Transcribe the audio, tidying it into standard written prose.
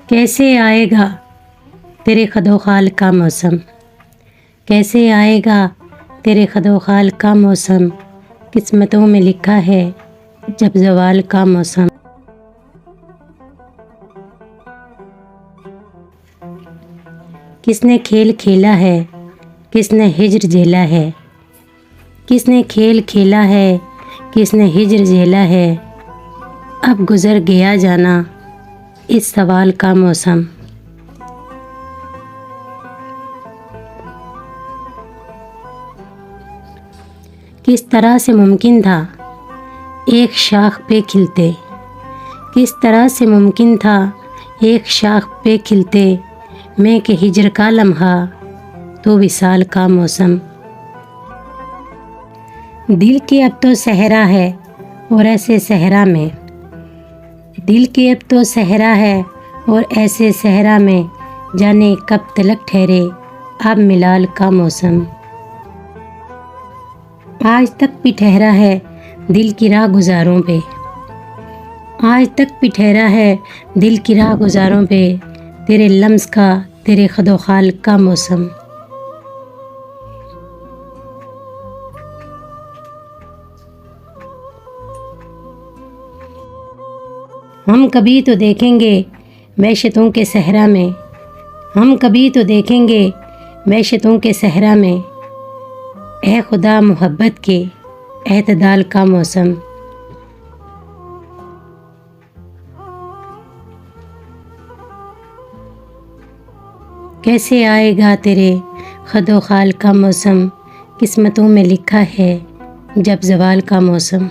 कैसे आएगा तेरे खदो खाल का मौसम, कैसे आएगा तेरे खदो खाल का मौसम, किस्मतों में लिखा है जब ज़वाल का मौसम। किसने खेल खेला है, किसने हिज्र झेला है, किसने खेल खेला है, किसने हिज्र झेला है, अब गुज़र गया जाना इस सवाल का मौसम। किस तरह से मुमकिन था एक शाख पे खिलते, किस तरह से मुमकिन था एक शाख पे खिलते, मैं के हिज्र का लम्हा तो विसाल का मौसम। दिल की अब तो सहरा है और ऐसे सहरा में, दिल की अब तो सहरा है और ऐसे सहरा में, जाने कब तलक ठहरे अब मिलाल का मौसम। आज तक भी ठहरा है दिल की राह गुजारों पे, आज तक भी ठहरा है दिल की राह गुजारों पे, तेरे लम्स का तेरे खदो खाल का मौसम। हम कभी तो देखेंगे मैशतों के सहरा में, हम कभी तो देखेंगे मैशतों के सहरा में, ए खुदा मोहब्बत के एतदाल का मौसम। कैसे आएगा तेरे खदो खाल का मौसम, किस्मतों में लिखा है जब ज़वाल का मौसम।